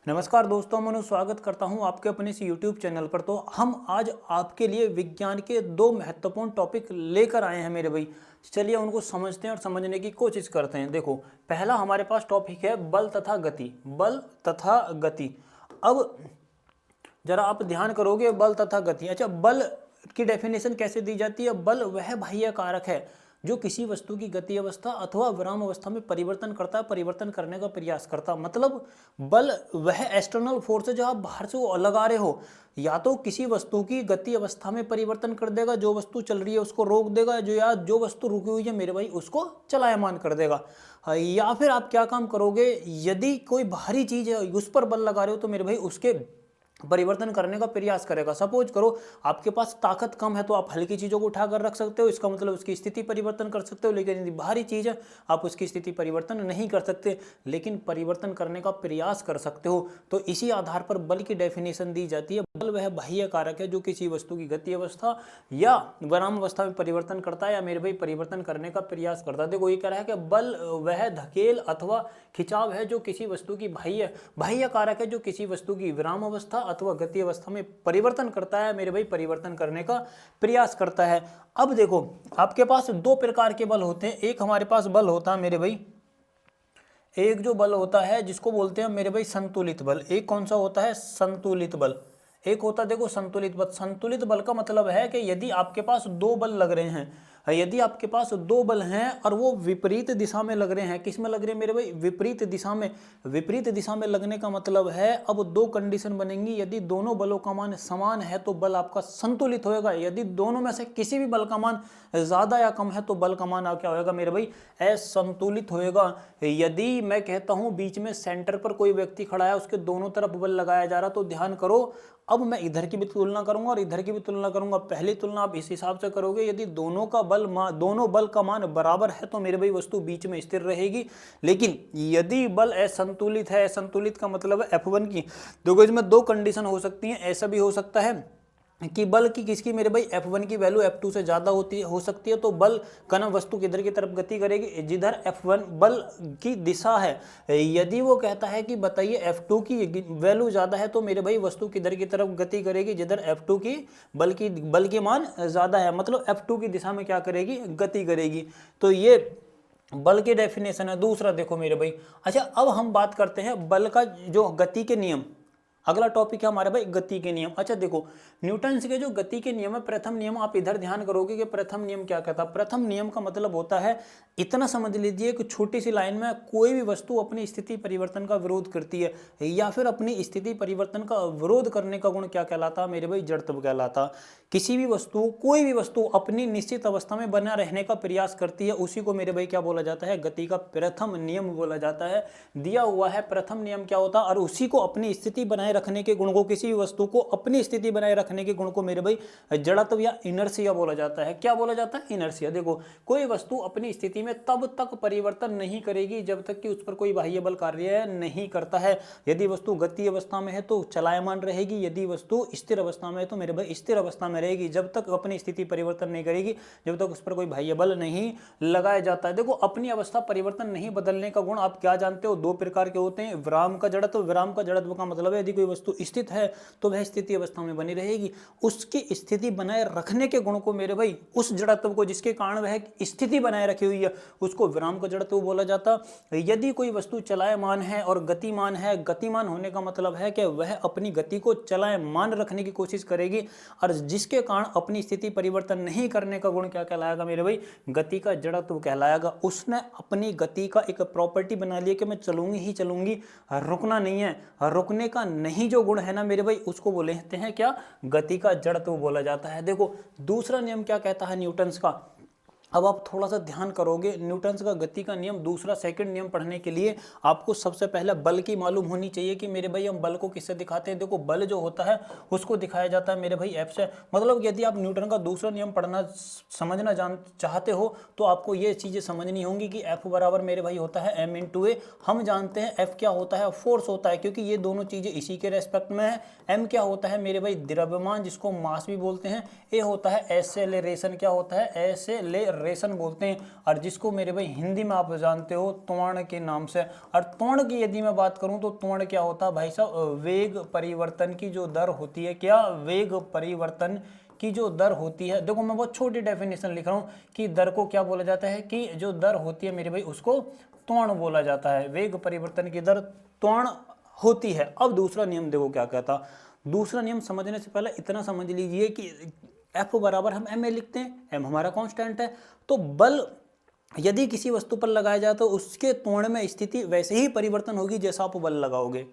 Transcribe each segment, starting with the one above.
नमस्कार दोस्तों, मैं स्वागत करता हूं आपके अपने इस YouTube चैनल पर। तो हम आज आपके लिए विज्ञान के दो महत्वपूर्ण टॉपिक लेकर आए हैं मेरे भाई। चलिए उनको समझते हैं और समझने की कोशिश करते हैं। देखो, पहला हमारे पास टॉपिक है बल तथा गति। बल तथा गति। अब जरा आप ध्यान करोगे, बल तथा गति। अच्छा, बल की डेफिनेशन कैसे दी जाती है? बल वह बाह्य कारक है जो किसी वस्तु की गति अवस्था अथवा विराम अवस्था में परिवर्तन करता है, परिवर्तन करने का प्रयास करता है। मतलब बल वह एक्सटर्नल फोर्स है जो आप बाहर से वो लगा रहे हो, या तो किसी वस्तु की गति अवस्था में परिवर्तन कर देगा, जो वस्तु चल रही है उसको रोक देगा, जो वस्तु रुकी हुई है मेरे भाई उसको चलायमान कर देगा। या फिर आप क्या काम करोगे, यदि कोई बाहरी चीज है उस पर बल लगा रहे हो तो मेरे भाई उसके परिवर्तन करने का प्रयास करेगा। सपोज करो आपके पास ताकत कम है तो आप हल्की चीजों को उठाकर रख सकते हो, इसका मतलब उसकी स्थिति परिवर्तन कर सकते हो। लेकिन यदि भारी चीज है आप उसकी स्थिति परिवर्तन नहीं कर सकते, लेकिन परिवर्तन करने का प्रयास कर सकते हो। तो इसी आधार पर बल की डेफिनेशन दी जाती है। बल वह बाह्य कारक है जो किसी वस्तु की गति अवस्था या विराम अवस्था में परिवर्तन करता है, या मेरे भाई परिवर्तन करने का प्रयास करता है। देखो, ये कह रहा है कि बल वह धकेल अथवा खिंचाव है जो किसी वस्तु की बाह्य कारक है जो किसी वस्तु की विराम अवस्था अथवा गति अवस्था में परिवर्तन करता है, मेरे भाई परिवर्तन करने का प्रयास करता है। अब देखो, आपके पास दो प्रकार के बल होते हैं। एक हमारे पास बल होता है मेरे भाई, एक जो बल होता है जिसको बोलते हैं मेरे भाई संतुलित बल। एक कौन सा होता है? संतुलित बल। एक होता है देखो संतुलित बल। संतुलित बल का मतलब है कि यदि आपके पास दो बल लग रहे हैं, यदि आपके पास दो बल हैं और वो विपरीत दिशा में लग रहे हैं। किस में लग रहे हैं मेरे भाई? विपरीत दिशा में। विपरीत दिशा में लगने का मतलब है, अब दो कंडीशन बनेंगी। यदि दोनों बलों का मान समान है तो बल आपका संतुलित होएगा। यदि दोनों में से किसी भी बल का मान ज्यादा या कम है तो बल का मान क्या होएगा मेरे भाई? असंतुलित होएगा। यदि मैं कहता हूं बीच में सेंटर पर कोई व्यक्ति खड़ा है, उसके दोनों तरफ बल लगाया जा रहा, तो ध्यान करो, अब मैं इधर की भी तुलना करूंगा और इधर की भी तुलना करूंगा। पहली तुलना आप इस हिसाब से करोगे, यदि दोनों बल का मान बराबर है तो मेरे भाई वस्तु बीच में स्थिर रहेगी। लेकिन यदि बल असंतुलित है, असंतुलित का मतलब है F1 की, देखो इसमें दो कंडीशन हो सकती हैं। ऐसा भी हो सकता है कि बल की किसकी मेरे भाई F1 की वैल्यू F2 से ज्यादा हो सकती है, तो बल कण वस्तु किधर की तरफ गति करेगी? जिधर F1 बल की दिशा है। यदि वो कहता है कि बताइए F2 की वैल्यू ज्यादा है तो मेरे भाई वस्तु किधर की तरफ गति करेगी? जिधर F2 की बल की मान ज्यादा है, मतलब F2 की दिशा में क्या करेगी? गति करेगी। तो ये बल की डेफिनेशन है। दूसरा देखो मेरे भाई, अच्छा अब हम बात करते हैं बल का जो गति के नियम। अगला टॉपिक है हमारे भाई गति के नियम। अच्छा देखो, न्यूटन के जो गति के नियम है, प्रथम नियम आप इधर ध्यान करोगे कि प्रथम नियम क्या कहता है। प्रथम नियम का मतलब होता है, इतना समझ लीजिए कि छोटी सी लाइन में कोई भी वस्तु अपनी स्थिति परिवर्तन का विरोध करती है, या फिर अपनी स्थिति परिवर्तन का विरोध करने का गुण क्या कहलाता है मेरे भाई? जड़त्व कहलाता। किसी भी वस्तु, कोई भी वस्तु अपनी निश्चित अवस्था में बना रहने का प्रयास करती है, उसी को मेरे भाई क्या बोला जाता है? गति का प्रथम नियम बोला जाता है। दिया हुआ है प्रथम नियम क्या होता है, और उसी को अपनी स्थिति बनाए रखने के गुण को, किसी भी वस्तु को अपनी स्थिति बनाए रखने के गुण को मेरे भाई जड़त्व या इनर्शिया बोला जाता है। क्या बोला जाता है? इनर्शिया। देखो, कोई वस्तु अपनी स्थिति में तब तक परिवर्तन नहीं करेगी जब तक कि उस पर कोई बाह्य बल कार्य नहीं करता है। यदि वस्तु गति अवस्था में है तो चलायमान रहेगी, यदि वस्तु स्थिर अवस्था में है तो मेरे भाई स्थिर अवस्था में रहेगी, जब तक अपनी स्थिति परिवर्तन नहीं करेगी, जब तक उस पर कोई बाह्य बल नहीं लगाया जाता है। देखो, अपनी अवस्था परिवर्तन नहीं बदलने का गुण आप क्या जानते हो? दो प्रकार के होते हैं। विराम का जड़त्व। विराम का जड़त्व का मतलब है, यदि कोई वस्तु स्थित है तो वह स्थिति अवस्था में बनी रहेगी। उसकी स्थिति बनाए रखने के गुण को मेरे भाई, उस जड़त्व को जिसके कारण वह स्थिति बनाए रखी हुई है, उसको विराम का जड़त्व बोला जाता। यदि कोई वस्तु चलायमान है और गतिमान है, गतिमान होने का मतलब है कि वह अपनी गति को चलायमान रखने की कोशिश करेगी, और जिसके कारण अपनी स्थिति परिवर्तन नहीं करने का गुण क्या कहलाएगा मेरे भाई? गति का जड़त्व कहलाएगा। उसने अपनी गति का एक प्रॉपर्टी बना लिया कि मैं चलूंगी ही चलूंगी, रुकना नहीं है। रुकने का नहीं जो गुण है ना मेरे भाई, उसको बोलते हैं क्या? गति का जड़त्व बोला जाता है। देखो, दूसरा नियम क्या कहता है न्यूटन का। अब आप थोड़ा सा ध्यान करोगे, न्यूटन का गति का नियम दूसरा सेकंड नियम पढ़ने के लिए आपको सबसे पहले बल की मालूम होनी चाहिए कि मेरे भाई हम बल को किससे दिखाते हैं। देखो, बल जो होता है उसको दिखाया जाता है मेरे भाई F से। मतलब यदि आप न्यूटन का दूसरा नियम पढ़ना समझना चाहते हो तो आपको ये चीजें समझनी होंगी कि F बराबर मेरे भाई होता है m/a। हम जानते हैं F क्या होता है? फोर्स होता है, क्योंकि ये दोनों चीजें इसी के रेस्पेक्ट में है। m क्या होता है मेरे भाई? द्रव्यमान, जिसको मास भी बोलते हैं। a होता है एक्सेलरेशन। क्या होता है? एक्सेलरेशन। रेशन बोलते हैं, और जिसको मेरे भाई हिंदी में आप जानते हो त्वरण के नाम से। और त्वरण की यदि मैं बात करूं तो त्वरण क्या होता है भाई साहब, वेग परिवर्तन की जो दर होती है, क्या वेग परिवर्तन की जो दर होती है। देखो मैं बहुत छोटी डेफिनेशन लिख रहा हूँ कि दर को क्या बोला जाता है, कि जो दर होती है मेरे भाई उसको त्वरण बोला जाता है, वेग परिवर्तन की दर त्वरण होती है। अब दूसरा नियम देखो क्या कहता, दूसरा नियम समझने से पहले इतना समझ लीजिए कि एफ बराबर हम एम ए लिखते हैं, एम हमारा कांस्टेंट है, तो बल यदि किसी वस्तु पर लगाया जाए तो उसके त्वरण में स्थिति वैसे ही परिवर्तन होगी जैसा आप बल लगाओगे।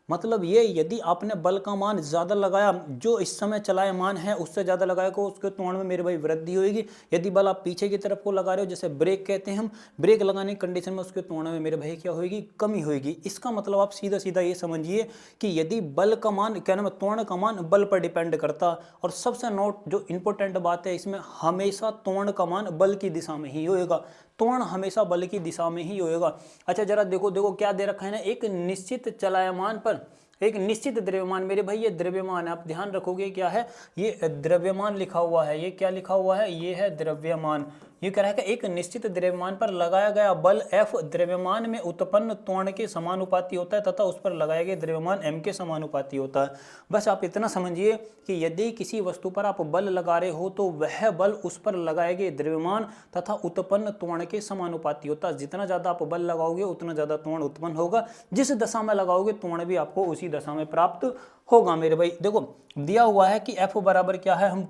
मतलब ये, यदि आपने बल का मान ज़्यादा लगाया, जो इस समय चलायमान है उससे ज़्यादा लगाया को उसके त्वरण में मेरे भाई वृद्धि होगी। यदि बल आप पीछे की तरफ को लगा रहे हो, जैसे ब्रेक कहते हैं हम, ब्रेक लगाने की कंडीशन में उसके त्वरण में मेरे भाई क्या होगी, कमी होगी। इसका मतलब आप सीधा सीधा ये समझिए कि यदि बल का मान, क्या नाम है, त्वरण का मान बल पर डिपेंड करता। और सबसे नोट जो इंपॉर्टेंट बात है इसमें, हमेशा त्वरण का मान बल की दिशा में ही होएगा, त्वरण हमेशा बल की दिशा में ही होएगा। अच्छा जरा देखो क्या दे रखा है ना, एक निश्चित चलायमान पर एक निश्चित द्रव्यमान, मेरे भाई ये द्रव्यमान है, आप ध्यान रखोगे क्या है, ये द्रव्यमान लिखा हुआ है, ये क्या लिखा हुआ है, ये है द्रव्यमान। ये कह रहा है कि एक निश्चित द्रव्यमान पर लगाया गया बल F द्रव्यमान में उत्पन्न त्वरण के समानुपाती होता है तथा उस पर लगाए गए द्रव्यमान m के समानुपाती होता है। बस आप इतना समझिए कि यदि किसी वस्तु पर आप बल लगा रहे हो तो वह बल उस पर लगाए गए द्रव्यमान तथा उत्पन्न त्वरण के समानुपाती होता है। जितना ज़्यादा आप बल लगाओगे उतना ज़्यादा त्वरण उत्पन्न होगा, जिस दशा में लगाओगे त्वरण भी आपको उसी दशा में प्राप्त होगा। मेरे भाई देखो दिया हुआ है कि F बराबर क्या है, हम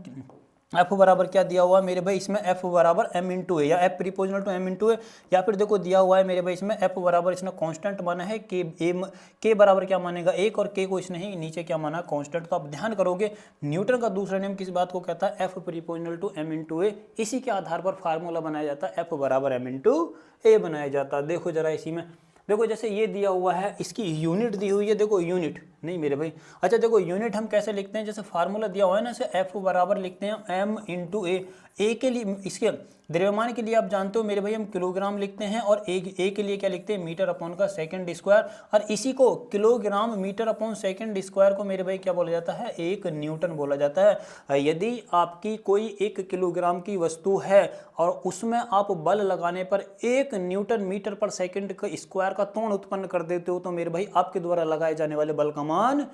एफ बराबर क्या दिया हुआ है मेरे भाई, इसमें एफ बराबर एम इंटू ए, या F prepositional to M into A, या फिर देखो दिया हुआ है मेरे भाई इसमें एफ बराबर, इसने कांस्टेंट माना है के, एम के बराबर क्या मानेगा एक, और के को इसने ही नीचे क्या माना कांस्टेंट। तो आप ध्यान करोगे न्यूटन का दूसरा नियम किस बात को कहता है, F prepositional to M into A. इसी के आधार पर फार्मूला बनाया जाता है, एफ बराबर एम इंटू ए बनाया जाता है। देखो जरा इसी में देखो, जैसे ये दिया हुआ है, इसकी यूनिट दी हुई है, देखो यूनिट नहीं मेरे भाई, अच्छा देखो यूनिट हम कैसे लिखते हैं, जैसे फार्मूला दिया हुआ है ना, इसे एफ बराबर लिखते हैं एम इंटू ए के लिए, इसके द्रव्यमान के लिए आप जानते हो मेरे भाई हम किलोग्राम लिखते हैं, और ए के लिए क्या लिखते हैं, मीटर अपॉन का सेकंड स्क्वायर, और इसी को kilogram metre upon second square को मेरे भाई क्या बोला जाता है, एक न्यूटन बोला जाता है। यदि आपकी कोई 1 किलोग्राम की वस्तु है और उसमें आप बल लगाने पर 1 न्यूटन मीटर पर सेकंड का स्क्वायर का त्वरण उत्पन्न कर देते हो, तो मेरे भाई आपके द्वारा लगाए जाने वाले बल का मान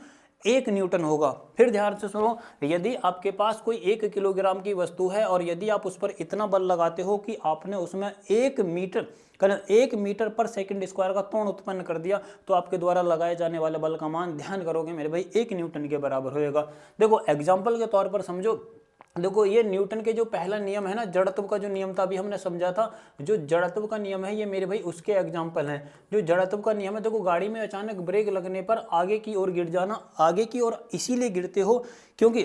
1 न्यूटन होगा। फिर ध्यान से सुनो, यदि आपके पास कोई 1 किलोग्राम की वस्तु है और यदि आप उस पर इतना बल लगाते हो कि आपने उसमें 1 मीटर पर सेकंड स्क्वायर का त्वरण उत्पन्न कर दिया, तो आपके द्वारा लगाए जाने वाले बल का मान, ध्यान करोगे मेरे भाई, 1 न्यूटन के बराबर होएगा। देखो एग्जाम्पल के तौर पर समझो, देखो ये न्यूटन के जो पहला नियम है ना, जड़त्व का जो नियम था, अभी हमने समझा था, जो जड़त्व का नियम है ये मेरे भाई उसके एग्जाम्पल हैं। जो जड़त्व का नियम है, देखो गाड़ी में अचानक ब्रेक लगने पर आगे की ओर गिर जाना, आगे की ओर इसीलिए गिरते हो क्योंकि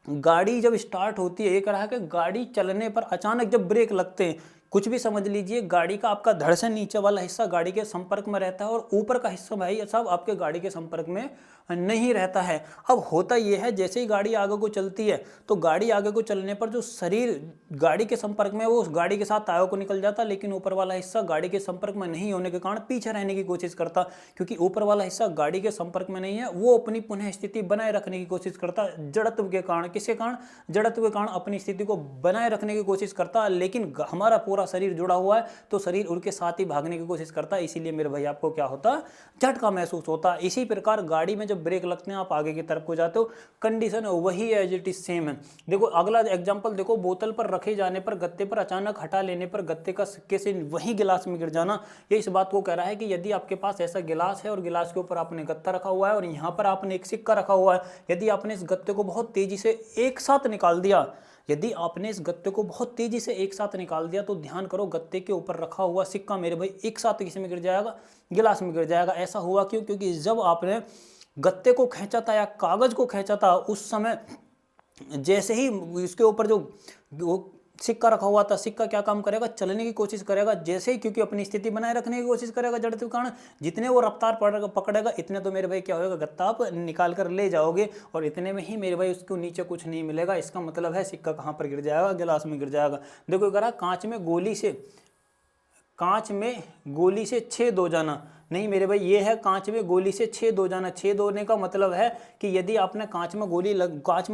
गाड़ी जब स्टार्ट होती है, ये कह रहा है कि गाड़ी चलने पर अचानक जब ब्रेक लगते हैं, कुछ भी समझ लीजिए, गाड़ी का आपका धड़ से नीचे वाला हिस्सा गाड़ी के संपर्क में रहता है और ऊपर का हिस्सा भाई सब आपके गाड़ी के संपर्क में नहीं रहता है। अब होता यह है, जैसे ही गाड़ी आगे को चलती है तो गाड़ी आगे को चलने पर जो शरीर गाड़ी के संपर्क में, वो उस गाड़ी के साथ आगे को निकल जाता, लेकिन ऊपर वाला हिस्सा गाड़ी के संपर्क में नहीं होने के कारण पीछे रहने की कोशिश करता, क्योंकि ऊपर वाला हिस्सा गाड़ी के संपर्क में नहीं है, वो अपनी पुनः स्थिति बनाए रखने की कोशिश करता जड़त्व के कारण। किसके कारण, जड़त्व के कारण अपनी स्थिति को बनाए रखने की कोशिश करता, लेकिन हमारा पूरा शरीर जुड़ा हुआ है तो शरीर उनके साथ ही भागने की कोशिश करता है, इसीलिए मेरे भाई आपको क्या होता, झटका महसूस होता। इसी प्रकार गाड़ी में जब ब्रेक लगते हैं आप आगे की तरफ को जाते हो, कंडीशन वही है, एज इट इज सेम है। देखो अगला एग्जांपल देखो, बोतल पर रखे जाने पर गत्ते पर अचानक हटा लेने पर गत्ते का सिक्के से वही गिलास में गिर जाना, ये इस बात को कह रहा है कि यदि आपके पास ऐसा गिलास है और गिलास के ऊपर आपने गत्ता रखा हुआ है और यहाँ पर आपने एक सिक्का रखा हुआ है, यदि आपने इस गत्ते को बहुत तेजी से एक साथ निकाल दिया, यदि आपने इस गत्ते को बहुत तेजी से एक साथ निकाल दिया, तो ध्यान करो गत्ते के ऊपर रखा हुआ सिक्का मेरे भाई एक साथ किसी में गिर जाएगा, गिलास में गिर जाएगा। ऐसा हुआ क्यों, क्योंकि जब आपने गत्ते को खींचा था या कागज को खींचा था, उस समय जैसे ही इसके ऊपर जो सिक्का रखा हुआ था, सिक्का क्या काम करेगा, चलने की कोशिश करेगा, जैसे ही, क्योंकि अपनी स्थिति बनाए रखने की कोशिश करेगा जड़त्व के कारण, जितने वो रफ्तार पकड़ेगा इतने तो मेरे भाई क्या होगा, गत्ता आप निकाल कर ले जाओगे और इतने में ही मेरे भाई उसको नीचे कुछ नहीं मिलेगा। इसका मतलब है सिक्का कहाँ पर गिर जाएगा, गिलास में गिर जाएगा। देखो कह रहा कांच में गोली से छेद हो जाना नहीं मेरे भाई, ये है कांच में गोली से छेद हो जाना। छेद होने का मतलब है कि यदि आपने कांच में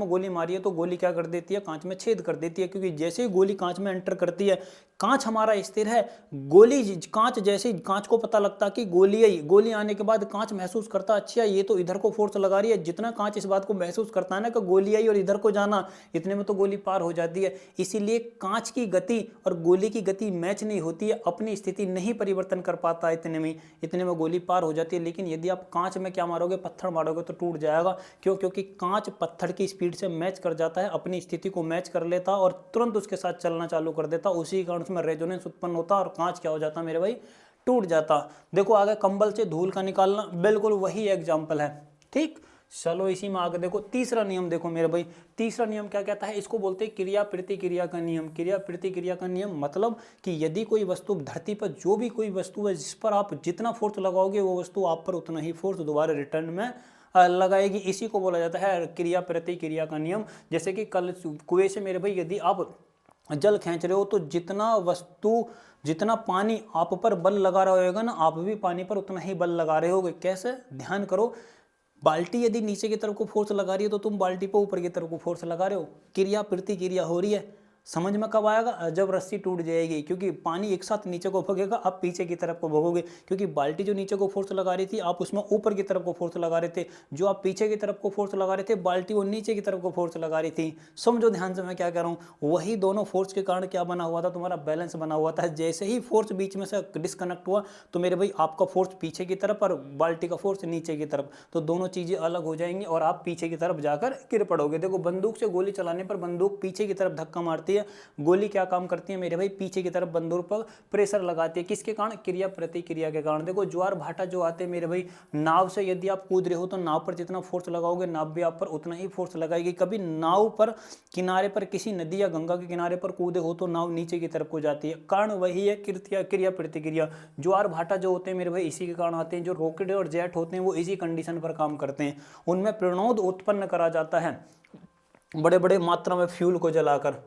गोली मारी है तो गोली क्या कर देती है, कांच में छेद कर देती है, क्योंकि जैसे ही गोली कांच में एंटर करती है, कांच हमारा स्थिर है, गोली कांच जैसे ही कांच को पता लगता कि गोली आई, गोली आने के बाद कांच महसूस करता अच्छा ये तो इधर को फोर्स लगा रही है, जितना कांच इस बात को महसूस करता है ना कि गोली आई और इधर को जाना, इतने में तो गोली पार हो जाती है। इसीलिए कांच की गति और गोली की गति मैच नहीं होती है, अपनी स्थिति नहीं परिवर्तन कर पाता, इतने में गोली पार हो जाती है। लेकिन यदि आप कांच में क्या मारोगे, पत्थर मारोगे तो टूट जाएगा। क्यों? क्योंकि कांच पत्थर की स्पीड से मैच कर जाता है, अपनी स्थिति को मैच कर लेता और तुरंत उसके साथ चलना चालू कर देता, उसी कारण उसमें रेजोनेंस उत्पन्न होता और कांच क्या हो जाता मेरे भाई, टूट जाता। देखो आगे कंबल से धूल का निकालना, बिल्कुल वही एग्जाम्पल है। ठीक, चलो इसी में आगे देखो तीसरा नियम। देखो मेरे भाई तीसरा नियम क्या कहता है, इसको बोलते हैं क्रिया प्रतिक्रिया का नियम। क्रिया प्रतिक्रिया का नियम मतलब कि यदि कोई वस्तु धरती पर, जो भी कोई वस्तु है जिस पर आप जितना फोर्स लगाओगे वो वस्तु आप पर उतना ही फोर्स दोबारा रिटर्न में लगाएगी। इसी को बोला जाता है क्रिया प्रतिक्रिया का नियम। जैसे कि कल कुएं से मेरे भाई यदि आप जल खींच रहे हो तो जितना पानी आप पर बल लगा रहा होगा ना, आप भी पानी पर उतना ही बल लगा रहे होगे। कैसे? ध्यान करो, बाल्टी यदि नीचे की तरफ को फोर्स लगा रही है तो तुम बाल्टी पर ऊपर की तरफ को फोर्स लगा रहे हो, क्रिया प्रतिक्रिया हो रही है। समझ में कब आएगा? जब रस्सी टूट जाएगी, क्योंकि पानी एक साथ नीचे को भगेगा, आप पीछे की तरफ को भगोगे, क्योंकि बाल्टी जो नीचे को फोर्स लगा रही थी आप उसमें ऊपर की तरफ को फोर्स लगा रहे थे, जो आप पीछे की तरफ को फोर्स लगा रहे थे बाल्टी वो नीचे की तरफ को फोर्स लगा रही थी। समझो ध्यान से मैं क्या कह रहा हूँ, वही दोनों फोर्स के कारण क्या बना हुआ था, तुम्हारा बैलेंस बना हुआ था। जैसे ही फोर्स बीच में से डिस्कनेक्ट हुआ तो मेरे भाई आपका फोर्स पीछे की तरफ और बाल्टी का फोर्स नीचे की तरफ, तो दोनों चीजें अलग हो जाएंगी और आप पीछे की तरफ जाकर गिर पड़ोगे। देखो बंदूक से गोली चलाने पर बंदूक पीछे की तरफ धक्का मारती है, गोली क्या काम करती है मेरे भाई, पीछे की तरफ बंदूक पर प्रेशर लगाती है। किसके कारण? क्रिया प्रतिक्रिया के कारण। देखो ज्वार भाटा जो आते हैं मेरे भाई, नाव से यदि आप कूद रहे हो तो नाव पर जितना फोर्स लगाओगे नाव भी आप पर उतना ही फोर्स लगाएगी। कभी नाव पर किनारे पर किसी नदी या गंगा के किनारे पर कूदे हो तो नाव नीचे की तरफ को जाती है, कारण वही है क्रिया प्रतिक्रिया। ज्वार भाटा जो होते हैं मेरे भाई इसी के कारण आते हैं। जो रॉकेट और जेट होते हैं वो इसी कंडीशन पर काम करते हैं, उनमें प्रणोद उत्पन्न करा जाता है बड़े बड़े मात्रा में फ्यूल को जलाकर।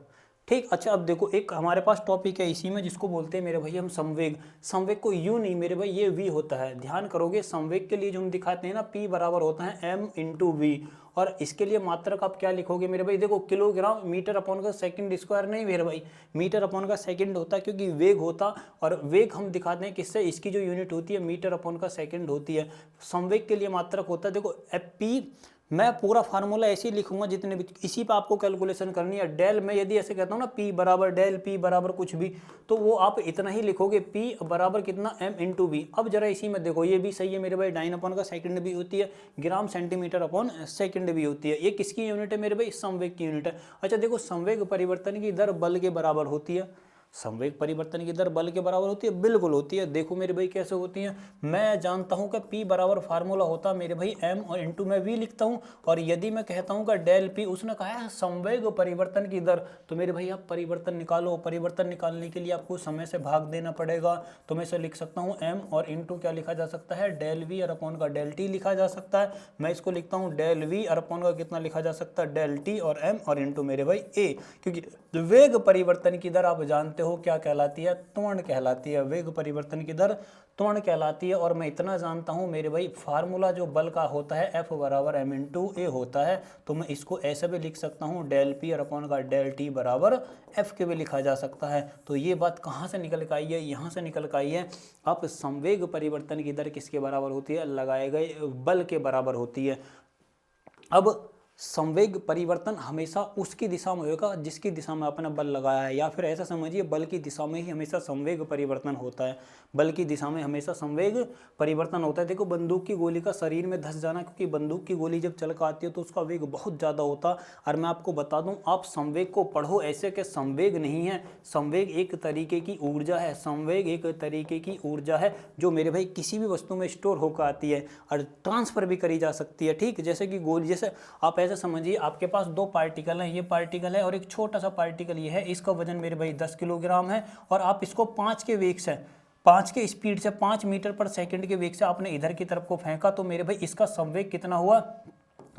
ठीक, अच्छा अब देखो एक हमारे पास टॉपिक है इसी में जिसको बोलते हैं मेरे भाई हम संवेग। संवेग को यू नहीं मेरे भाई, ये वी होता है। ध्यान करोगे, संवेग के लिए जो हम दिखाते हैं ना, पी बराबर होता है m इंटू वी, और इसके लिए मात्रक आप क्या लिखोगे मेरे भाई, देखो किलोग्राम मीटर अपॉन का सेकंड स्क्वायर नहीं मेरे भाई, मीटर अपॉन का सेकंड होता है, क्योंकि वेग होता, और वेग हम दिखाते हैं किससे, इसकी जो यूनिट होती है मीटर अपॉन का सेकंड होती है। संवेग के लिए मात्रक होता है, देखो पी, मैं पूरा फार्मूला ऐसे ही लिखूंगा जितने भी, इसी पे आपको कैलकुलेशन करनी है। डेल मैं यदि ऐसे कहता हूँ ना, पी बराबर डेल पी बराबर कुछ भी, तो वो आप इतना ही लिखोगे, पी बराबर कितना m इंटू वी। अब जरा इसी में देखो, ये भी सही है मेरे भाई, डाइन अपॉन का सेकंड भी होती है, ग्राम सेंटीमीटर अपॉन सेकंड भी होती है। ये किसकी यूनिट है मेरे भाई, संवेग की यूनिट है। अच्छा देखो, संवेग परिवर्तन की दर बल के बराबर होती है। संवेग परिवर्तन की दर बल के बराबर होती है, बिल्कुल होती है। देखो मेरे भाई कैसे होती है, मैं जानता हूं कि P बराबर फार्मूला होता है मेरे भाई m और इंटू में v लिखता हूं, और यदि मैं कहता हूं कि डेल P, उसने कहा है संवेग परिवर्तन की दर, तो मेरे भाई आप परिवर्तन निकालो। परिवर्तन निकालने के लिए आपको समय से भाग देना पड़ेगा, तो मैं इसे लिख सकता हूँ m और इंटू क्या लिखा जा सकता है, डेल v और अपॉन का डेल t लिखा जा सकता है। मैं इसको लिखता हूँ डेल v और अपॉन का कितना लिखा जा सकता है, डेल t और m और इंटू मेरे भाई a, क्योंकि वेग परिवर्तन की दर आप जानते हो क्या कहलाती है, त्वरण कहलाती है। वेग परिवर्तन की दर त्वरण कहलाती है। और मैं इतना जानता हूं मेरे भाई, फार्मूला जो बल का होता है F बराबर m इंटू ए होता है, तो मैं इसको ऐसे भी लिख सकता हूं, डेल पी और अपॉन का डेल टी बराबर F के भी लिखा जा सकता है। तो ये बात कहाँ से निकल कर आई है, यहाँ से निकल कर आई है। अब संवेग परिवर्तन की दर किसके बराबर होती है, लगाए गए बल के बराबर होती है। अब संवेग परिवर्तन हमेशा उसकी दिशा में होगा जिसकी दिशा में आपने बल लगाया है, या फिर ऐसा समझिए बल की दिशा में ही हमेशा संवेग परिवर्तन होता है। बल की दिशा में हमेशा संवेग परिवर्तन होता है। देखो बंदूक की गोली का शरीर में धंस जाना, क्योंकि बंदूक की गोली जब चल कर आती है तो उसका वेग बहुत ज़्यादा होता है। और मैं आपको बता दूं, आप संवेग को पढ़ो ऐसे कि संवेग नहीं है, संवेग एक तरीके की ऊर्जा है। संवेग एक तरीके की ऊर्जा है जो मेरे भाई किसी भी वस्तु में स्टोर होकर आती है और ट्रांसफर भी करी जा सकती है। ठीक, जैसे कि गोली, जैसे आप ऐसे समझिए आपके पास दो पार्टिकल हैं, ये पार्टिकल है और एक छोटा सा पार्टिकल ये है, इसका वजन मेरे भाई 10 किलोग्राम है, और आप इसको 5 के वेग से, 5 के स्पीड से, 5 मीटर पर सेकंड के वेग से आपने इधर की तरफ को फेंका, तो मेरे भाई इसका संवेग कितना हुआ,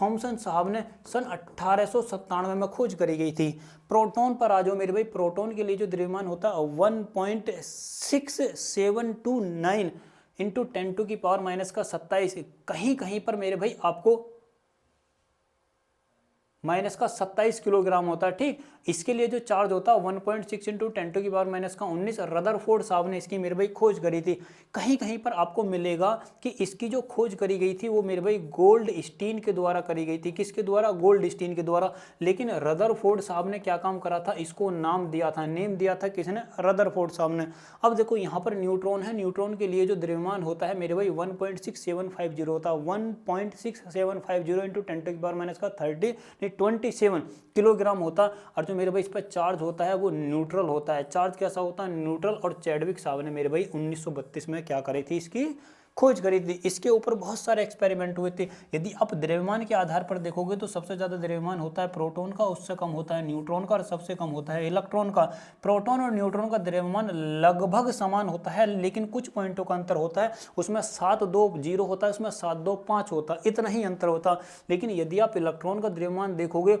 थॉमसन साहब ने सन 1897 में खोज करी गई थी। प्रोटॉन पर आ जाओ मेरे भाई। प्रोटॉन के लिए जो द्रव्यमान होता है 1.6729 इंटू 10⁻⁻27। कहीं कहीं पर मेरे भाई आपको माइनस का 27 किलोग्राम होता है। ठीक, इसके लिए जो चार्ज होता है 1.6 इंटू 10⁻⁻19 रदरफोर्ड साहब ने इसकी मेरे भाई खोज करी थी। कहीं कहीं पर आपको मिलेगा कि इसकी जो खोज करी गई थी वो मेरे भाई गोल्ड स्टीन के द्वारा करी गई थी। किसके द्वारा? गोल्ड स्टीन के द्वारा। लेकिन रदरफोर्ड साहब ने क्या काम करा था? इसको नाम दिया था, नेम दिया था किसने? रदरफोर्ड साहब ने। अब देखो यहाँ पर न्यूट्रॉन है, न्यूट्रॉन के लिए जो द्रव्यमान होता है मेरे भाई 1.6750 होता है। 1.6750 इंटू 10⁻⁻30 किलोग्राम होता। और जो मेरे भाई इस पर चार्ज होता है वो न्यूट्रल होता है। चार्ज कैसा होता है? न्यूट्रल। और चैडविक साहब ने मेरे भाई 1932 में क्या करी थी? इसकी खोज करी थी। इसके ऊपर बहुत सारे एक्सपेरिमेंट हुए थे। यदि आप द्रव्यमान के आधार पर देखोगे तो सबसे ज़्यादा द्रव्यमान होता है प्रोटॉन का, उससे कम होता है न्यूट्रॉन का, और सबसे कम होता है इलेक्ट्रॉन का। प्रोटॉन और न्यूट्रॉन का द्रव्यमान लगभग समान होता है, लेकिन कुछ पॉइंटों का अंतर होता है। उसमें 7-2-0 होता है, उसमें 7-2-5 होता है, इतना ही अंतर होता। लेकिन यदि आप इलेक्ट्रॉन का द्रव्यमान देखोगे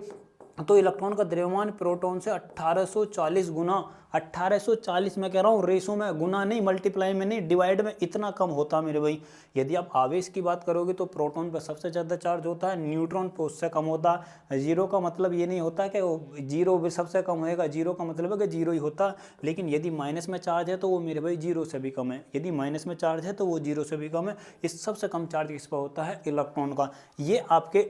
तो इलेक्ट्रॉन का द्रव्यमान प्रोटॉन से 1840 गुना, 1840 में कह रहा हूँ, रेशो में, गुना नहीं, मल्टीप्लाई में नहीं, डिवाइड में, इतना कम होता मेरे भाई। यदि आप आवेश की बात करोगे तो प्रोटॉन पर सबसे ज़्यादा चार्ज होता है, न्यूट्रॉन पर उससे कम होता है। जीरो का मतलब ये नहीं होता कि वो जीरो भी सबसे कम होएगा, जीरो का मतलब है कि जीरो ही होता। लेकिन यदि माइनस में चार्ज है तो वो मेरे भाई जीरो से भी कम है। यदि माइनस में चार्ज है तो वो जीरो से भी कम है। इस सबसे कम चार्ज किस पर होता है? इलेक्ट्रॉन का। ये आपके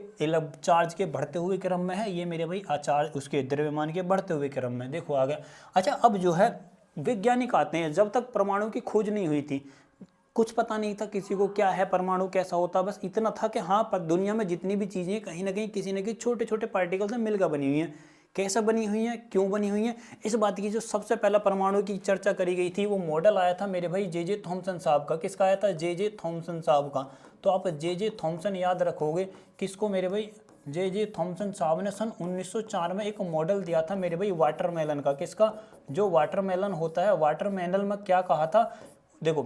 चार्ज के बढ़ते हुए क्रम में है, ये मेरे भाई चार्ज उसके द्रव्यमान के बढ़ते हुए क्रम में। देखो आ गया। अच्छा, अब जो है वैज्ञानिक आते हैं। जब तक परमाणु की खोज नहीं हुई थी, कुछ पता नहीं था किसी को क्या है परमाणु, कैसा होता। बस इतना था कि हाँ, पर दुनिया में जितनी भी चीज़ें कहीं ना कहीं किसी न कहीं छोटे छोटे पार्टिकल से मिलकर बनी हुई हैं। कैसे बनी हुई हैं, क्यों बनी हुई हैं, इस बात की जो सबसे पहला परमाणु की चर्चा करी गई थी वो मॉडल आया था मेरे भाई जे थॉमसन साहब का। किसका आया था? जे थॉमसन साहब का। तो आप जे थॉमसन याद रखोगे। किसको मेरे भाई? जे थॉमसन साहब ने सन 1904 में एक मॉडल दिया था मेरे भाई वाटरमेलन का। किसका? जो वाटरमेलन होता है, वाटरमेलन में क्या कहा था? देखो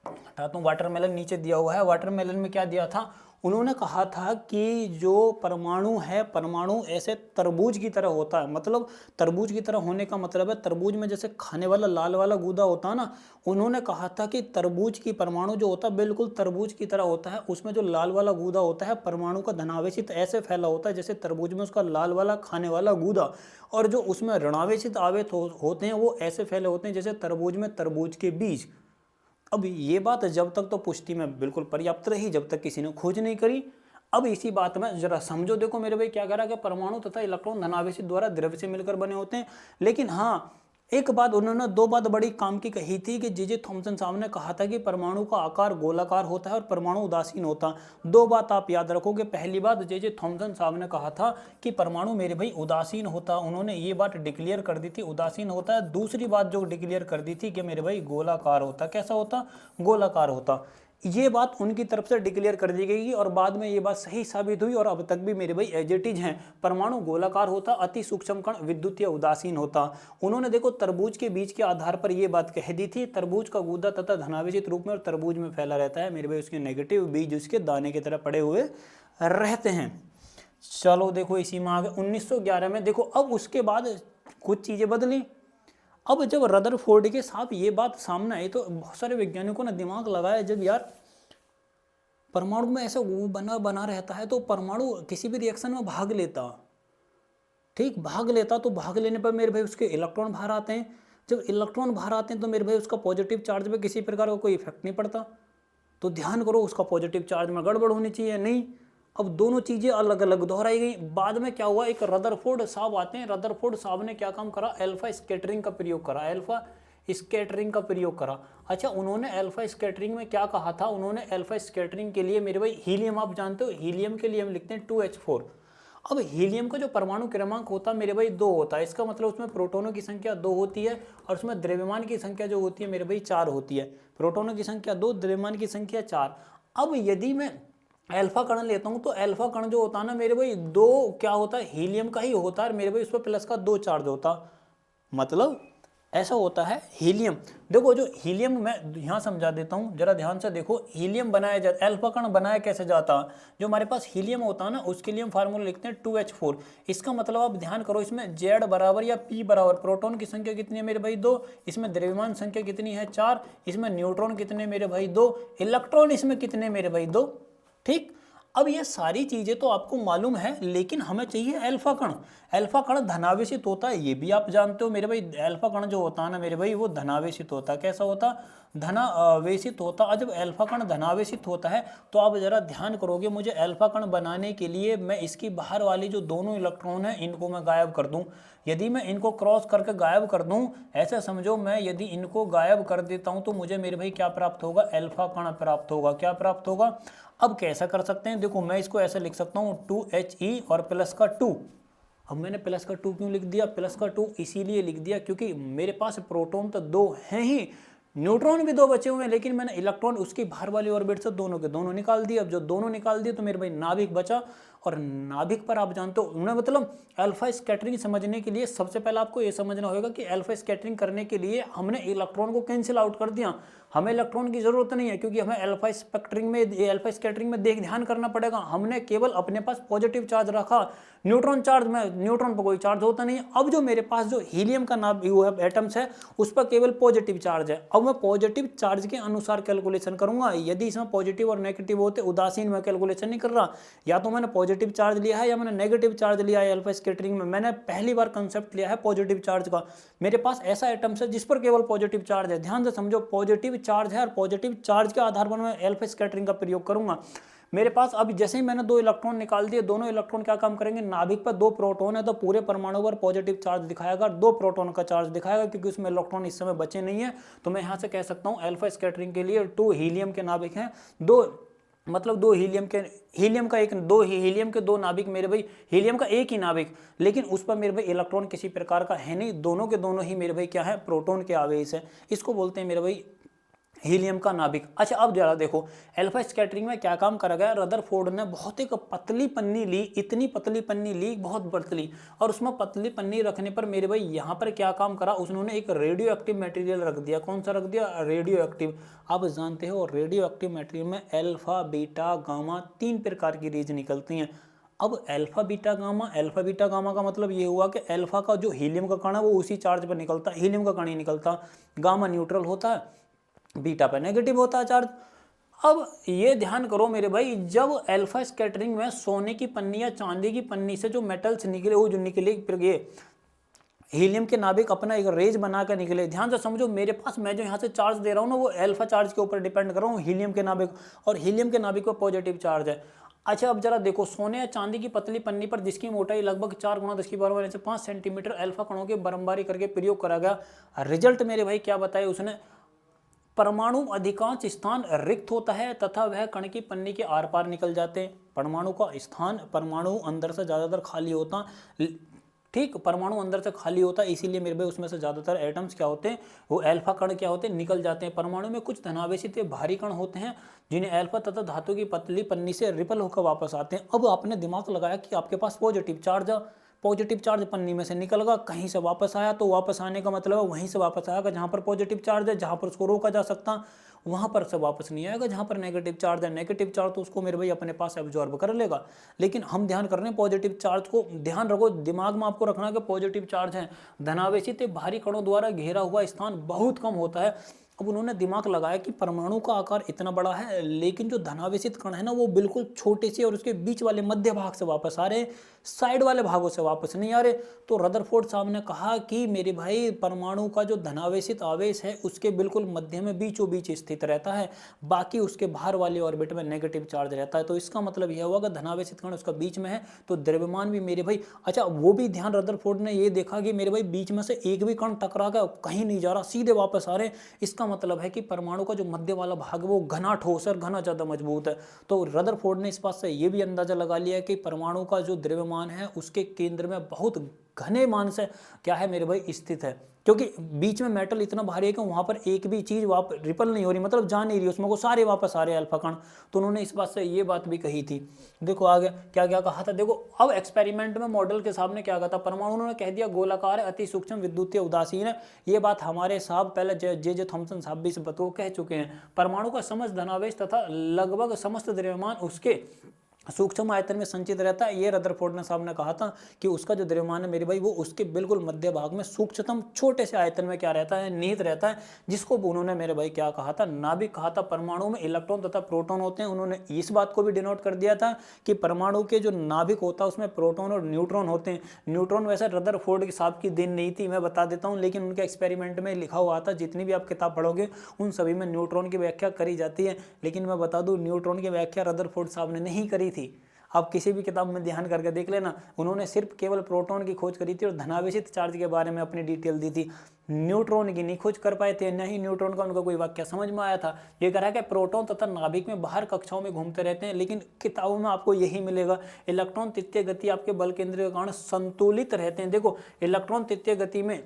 हटाता हूँ, वाटरमेलन नीचे दिया हुआ है। वाटरमेलन में क्या दिया था? उन्होंने कहा था कि जो परमाणु है, परमाणु ऐसे तरबूज की तरह होता है। मतलब तरबूज की तरह होने का मतलब है तरबूज में जैसे खाने वाला लाल वाला गूदा होता है ना, उन्होंने कहा था कि तरबूज की परमाणु जो होता है बिल्कुल तरबूज की तरह होता है। उसमें जो लाल वाला गूदा होता है परमाणु का धनावेशित ऐसे फैला होता है जैसे तरबूज में उसका लाल वाला खाने वाला गूदा, और जो उसमें ऋणावेशित आवेश होते हैं वो ऐसे फैले होते हैं जैसे तरबूज में तरबूज के बीज। अब ये बात जब तक तो पुष्टि में बिल्कुल पर्याप्त रही जब तक किसी ने खोज नहीं करी। अब इसी बात में जरा समझो, देखो मेरे भाई क्या करा कि परमाणु तथा इलेक्ट्रॉन धनावेशित द्वारा द्रव्य से मिलकर बने होते हैं। लेकिन हाँ, एक बात उन्होंने, दो बात बड़ी काम की कही थी कि जे थॉमसन साहब ने कहा था कि परमाणु का आकार गोलाकार होता है और परमाणु उदासीन होता है। दो बात आप याद रखोगे। पहली बात, जे थॉमसन साहब ने कहा था कि परमाणु मेरे भाई उदासीन होता, उन्होंने ये बात डिक्लेयर कर दी थी उदासीन होता है। दूसरी बात जो डिक्लेयर कर दी थी कि मेरे भाई गोलाकार होता। कैसा होता? गोलाकार होता। ये बात उनकी तरफ से डिक्लेयर कर दी गई और बाद में ये बात सही साबित हुई और अब तक भी मेरे भाई एज इट इज हैं। परमाणु गोलाकार होता, अति सूक्ष्म कण विद्युतीय उदासीन होता। उन्होंने देखो तरबूज के बीज के आधार पर यह बात कह दी थी, तरबूज का गूदा तथा धनावेशित रूप में और तरबूज में फैला रहता है मेरे भाई, उसके नेगेटिव बीज उसके दाने की तरह पड़े हुए रहते हैं। चलो देखो इसी में आगे 1911 में देखो, अब उसके बाद कुछ चीजें बदली। अब जब रदरफोर्ड के साथ ये बात सामने आई तो बहुत सारे वैज्ञानिकों ने दिमाग लगाया, जब यार परमाणु में ऐसा बना बना रहता है तो परमाणु किसी भी रिएक्शन में भाग लेता, ठीक भाग लेता, तो भाग लेने पर मेरे भाई उसके इलेक्ट्रॉन बाहर आते हैं। जब इलेक्ट्रॉन बाहर आते हैं तो मेरे भाई उसका पॉजिटिव चार्ज में किसी प्रकार का कोई इफेक्ट नहीं पड़ता। तो ध्यान करो, उसका पॉजिटिव चार्ज में गड़बड़ होनी चाहिए, नहीं। अब दोनों चीजें अलग अलग दोहराई गई। बाद में क्या हुआ, एक रदरफोर्ड साहब आते हैं। रदरफोर्ड साहब ने क्या काम करा, अल्फा स्कैटरिंग का प्रयोग करा, अल्फा स्कैटरिंग का प्रयोग करा। अच्छा, उन्होंने अल्फा स्कैटरिंग में क्या कहा था, उन्होंने अल्फा स्कैटरिंग के लिए मेरे भाई हीलियम, आप जानते हो हीलियम के लिए हम लिखते हैं 2H4। अब हीलियम का जो परमाणु क्रमांक होता है मेरे भाई 2 होता है। इसका मतलब उसमें प्रोटोनों की संख्या 2 होती है और उसमें द्रव्यमान की संख्या जो होती है मेरे भाई 4 होती है। प्रोटोनों की संख्या 2, द्रव्यमान की संख्या 4। अब यदि मैं अल्फा कण लेता हूं तो अल्फा कण जो होता है ना मेरे भाई 2 क्या होता है, हीलियम का ही होता है मेरे भाई, उस पर प्लस का 2 चार्ज होता। मतलब ऐसा होता है हीलियम। देखो जो हीलियम, मैं यहाँ समझा देता हूँ जरा ध्यान से देखो। हीलियम बनाया जाता, अल्फा कण बनाया कैसे जाता, जो हमारे पास हीलियम होता है ना उसके लिए हम फार्मूला लिखते हैं 2H4। इसका मतलब आप ध्यान करो, इसमें Z बराबर या P बराबर, प्रोटॉन की संख्या कितनी है मेरे भाई 2, इसमें द्रव्यमान संख्या कितनी है 4, इसमें न्यूट्रॉन कितने मेरे भाई 2, इलेक्ट्रॉन इसमें कितने मेरे भाई 2। ठीक, अब ये सारी चीजें तो आपको मालूम है, लेकिन हमें चाहिए अल्फा कण। अल्फा कण धनावेशित होता है, ये भी आप जानते हो मेरे भाई। अल्फा कण जो होता है ना मेरे भाई वो धनावेशित होता है। कैसा होता, धनावेशित होता। जब अल्फा कण धनावेशित होता है तो आप जरा ध्यान करोगे, मुझे अल्फा कण बनाने के लिए मैं इसकी बाहर वाली जो दोनों इलेक्ट्रॉन है इनको मैं गायब कर दूं। यदि मैं इनको क्रॉस करके गायब कर दूं, ऐसा समझो मैं यदि इनको गायब कर देता हूं तो मुझे मेरे भाई क्या प्राप्त होगा, अल्फा कण प्राप्त होगा। क्या प्राप्त होगा, अब कैसा कर सकते हैं, देखो मैं इसको ऐसे लिख सकता हूँ 2He और प्लस का 2। अब मैंने प्लस का 2 क्यों लिख दिया, प्लस का 2 इसीलिए लिख दिया क्योंकि मेरे पास प्रोटॉन तो 2 हैं ही, न्यूट्रॉन भी 2 बचे हुए हैं, लेकिन मैंने इलेक्ट्रॉन उसकी बाहर वाली ऑर्बिट से दोनों के दोनों निकाल दिए। अब जो दोनों निकाल दिए तो मेरे भाई नाभिक बचा, और नाभिक पर आप जानते हो उन्हें, मतलब अल्फा स्कैटरिंग समझने के लिए सबसे पहले आपको ये समझना होगा कि अल्फा स्कैटरिंग करने के लिए हमने इलेक्ट्रॉन को कैंसिल आउट कर दिया। हमें इलेक्ट्रॉन की जरूरत नहीं है क्योंकि हमें अल्फा स्कैटरिंग में देख ध्यान करना पड़ेगा। हमने केवल अपने पास पॉजिटिव चार्ज रखा, न्यूट्रॉन चार्ज में, न्यूट्रॉन पर कोई चार्ज होता नहीं है। अब जो मेरे पास जो हीलियम का नाभिक एटम्स है उस पर केवल पॉजिटिव चार्ज है। अब मैं पॉजिटिव चार्ज के अनुसार कैलकुलेशन करूंगा। यदि इसमें पॉजिटिव और नेगेटिव होते, उदासीन में कैलकुलेशन नहीं कर रहा, या तो मैंने पॉजिटिव चार्ज लिया है या मैंने नेगेटिव चार्ज लिया है। अल्फा स्कैटरिंग में मैंने पहली बार कंसेप्ट लिया है पॉजिटिव चार्ज का। मेरे पास ऐसा एटम्स है जिस पर केवल पॉजिटिव चार्ज है। ध्यान से समझो, पॉजिटिव चार्ज है और पॉजिटिव चार्ज के आधार पर मैं अल्फा स्कैटरिंग का प्रयोग करूंगा। मेरे पास अब जैसे ही मैंने 2 इलेक्ट्रॉन निकाल दिए, दोनों इलेक्ट्रॉन क्या काम करेंगे, नाभिक पर 2 प्रोटॉन है तो पूरे परमाणु पर पॉजिटिव चार्ज दिखाएगा, 2 प्रोटॉन का चार्ज दिखाएगा क्योंकि उसमें इलेक्ट्रॉन इस समय बचे नहीं है। तो मैं यहाँ से कह सकता हूँ अल्फा स्कैटरिंग के लिए 2 हीलियम के नाभिक हैं, 2 मतलब 2 हीलियम के, हीलियम का एक, 2 हीलियम के 2 नाभिक मेरे भाई, हीलियम का एक ही नाभिक, लेकिन उस पर मेरे भाई इलेक्ट्रॉन किसी प्रकार का है नहीं, दोनों के दोनों ही मेरे भाई क्या है, प्रोटॉन के आवेश है। इसको बोलते हैं मेरे भाई हीलियम का नाभिक। अच्छा अब जरा देखो अल्फा स्कैटरिंग में क्या काम करा गया, रदरफोर्ड ने बहुत एक पतली पन्नी ली, इतनी पतली पन्नी ली, बहुत पतली, और उसमें पतली पन्नी रखने पर मेरे भाई यहाँ पर क्या काम करा, उन्होंने एक रेडियो एक्टिव मटेरियल रख दिया। कौन सा रख दिया, रेडियो एक्टिव। आप जानते हो रेडियो एक्टिव मटेरियल में अल्फा बीटा गामा 3 प्रकार की रेज निकलती हैं। अब अल्फा बीटा गामा का मतलब ये हुआ कि अल्फा का जो हीलियम का कण है वो उसी चार्ज पर निकलता है, हीलियम का कण ही निकलता, गामा न्यूट्रल होता है, बीटा पे नेगेटिव होता है चार्ज। अब ये ध्यान करो मेरे भाई, जब अल्फा स्कैटरिंग में सोने की पन्नी या चांदी की पन्नी से जो मेटल्स निकले, वो जो निकले फिर ये हीलियम के नाभिक अपना एक रेज बना कर निकले। ध्यान से समझो, मेरे पास मैं जो यहाँ से चार्ज दे रहा हूँ ना, वो अल्फा चार्ज के ऊपर डिपेंड कर रहा हूँ, हीलियम के नाभिक, और हीलियम के नाभिक पर पॉजिटिव चार्ज है। अच्छा अब जरा देखो, सोने या चांदी की पतली पन्नी पर जिसकी मोटाई लगभग 4 गुणा 10⁻⁵ सेंटीमीटर अल्फा कणों की बर्फबारी करके प्रयोग करा गया। रिजल्ट मेरे भाई क्या बताया उसने, परमाणु अधिकांश स्थान रिक्त होता है तथा वह कण की पन्नी के आर पार निकल जाते हैं। परमाणु का स्थान, परमाणु अंदर से ज्यादातर खाली होता, ठीक, परमाणु अंदर से खाली होता है, इसीलिए मेरे भाई उसमें से ज्यादातर एटम्स क्या होते हैं, वो अल्फा कण क्या होते हैं, निकल जाते हैं। परमाणु में कुछ धनावेशित भारी कण होते हैं जिन्हें अल्फा तथा धातु की पतली पन्नी से रिपल होकर वापस आते हैं। अब आपने दिमाग लगाया कि आपके पास पॉजिटिव चार्ज पन्नी में से निकल गया, कहीं से वापस आया, तो वापस आने का मतलब है वहीं से वापस आएगा जहां पर पॉजिटिव चार्ज है, जहां पर उसको रोका जा सकता, वहां पर से वापस नहीं आएगा जहां पर नेगेटिव चार्ज है। नेगेटिव चार्ज तो उसको मेरे भाई अपने पास एब्जॉर्ब कर लेगा, लेकिन हम ध्यान कर रहे हैं पॉजिटिव चार्ज को। ध्यान रखो, दिमाग में आपको रखना कि पॉजिटिव चार्ज है, धनावेशित भारी कणों द्वारा घेरा हुआ स्थान बहुत कम होता है। अब उन्होंने दिमाग लगाया कि परमाणु का आकार इतना बड़ा है, लेकिन जो धनावेशित कण है ना वो बिल्कुल छोटे से, और उसके बीच वाले मध्य भाग से वापस आ रहे, साइड वाले भागों से वापस नहीं आ रहे। तो रदरफोर्ड साहब ने कहा कि मेरे भाई परमाणु का जो धनावेशित आवेश है उसके बिल्कुल मध्य में बीचों बीच स्थित रहता है, बाकी उसके बाहर वाले ऑर्बिट में नेगेटिव चार्ज रहता है। तो इसका मतलब यह हुआ कि धनावेशित कण उसका बीच में है, तो द्रव्यमान भी मेरे भाई, अच्छा वो भी ध्यान रदरफोर्ड ने ये देखा कि मेरे भाई बीच में से एक भी कण टकरा गया, कहीं नहीं जा रहा, सीधे वापस आ रहे। इसका मतलब है कि परमाणु का जो मध्य वाला भाग वो घना ठोस और घना ज्यादा मजबूत है। तो रदरफोर्ड ने इस बात से ये भी अंदाजा लगा लिया कि परमाणु का जो द्रव्यमान है उसके केंद्र में बहुत घने मान से क्या है मेरे भाई स्थित है, क्योंकि बीच में मेटल इतना भारी है कि वहां पर एक भी चीज रिपल नहीं हो रही, मतलब जा नहीं रही, उसमें को सारे वापस आ रहे अल्फा कण। तो उन्होंने इस बात से ये बात भी कही थी। देखो आगे क्या क्या कहा था, देखो अब एक्सपेरिमेंट में मॉडल के सामने क्या कहा था, परमाणु उन्होंने कह दिया गोलाकार है, अति सूक्ष्म, विद्युतीय, उदासीन है। ये बात हमारे साहब पहले जे थॉमसन साहब भी इस बात को कह चुके हैं। परमाणु का समस्त धनावेश तथा लगभग समस्त द्रव्यमान उसके सूक्ष्म आयतन में संचित रहता है। ये रदरफोर्ड ने साहब ने कहा था कि उसका जो द्रव्यमान है मेरे भाई वो उसके बिल्कुल मध्य भाग में सूक्ष्मतम छोटे से आयतन में क्या रहता है, निहित रहता है, जिसको उन्होंने मेरे भाई क्या कहा था, नाभिक कहा था। परमाणु में इलेक्ट्रॉन तथा प्रोटॉन होते हैं। उन्होंने इस बात को भी डिनोट कर दिया था कि परमाणु के जो नाभिक होता है उसमें प्रोटॉन और न्यूट्रॉन होते हैं। न्यूट्रॉन वैसे रदरफोर्ड साहब की देन नहीं थी, मैं बता देता हूँ, लेकिन उनके एक्सपेरिमेंट में लिखा हुआ था, जितनी भी आप किताब पढ़ोगे उन सभी में न्यूट्रॉन की व्याख्या करी जाती है। लेकिन मैं बता दूं न्यूट्रॉन की व्याख्या रदरफोर्ड साहब ने नहीं करी थी। आप किसी भी किताब में ध्यान करके देख लेना, उन्होंने सिर्फ केवल प्रोटॉन की खोज करी थी और धनावेशित चार्ज के बारे में अपनी डिटेल दी थी, न्यूट्रॉन की नहीं खोज कर पाए थे, न ही न्यूट्रॉन का उनका कोई वाक्य समझ में आया था। ये कह रहा है कि प्रोटॉन तथा नाभिक में बाहर कक्षाओं में घूमते रहते हैं, लेकिन किताबों में आपको यही मिलेगा। इलेक्ट्रॉन तृतीय गति आपके बल केंद्र के कारण संतुलित रहते हैं। देखो इलेक्ट्रॉन तृतीय गति में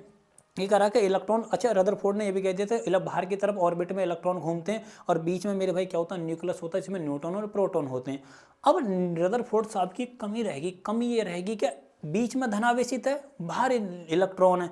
ये कह रहा है कि इलेक्ट्रॉन, अच्छा रदरफोर्ड ने ये भी कह दिया था बाहर की तरफ ऑर्बिट में इलेक्ट्रॉन घूमते हैं और बीच में मेरे भाई क्या होता है, न्यूक्लियस होता है, इसमें न्यूट्रॉन और प्रोटॉन होते हैं। अब रदरफोर्ड साहब की कमी रहेगी, कमी ये रहेगी कि बीच में धनावेशित है, बाहर इलेक्ट्रॉन है,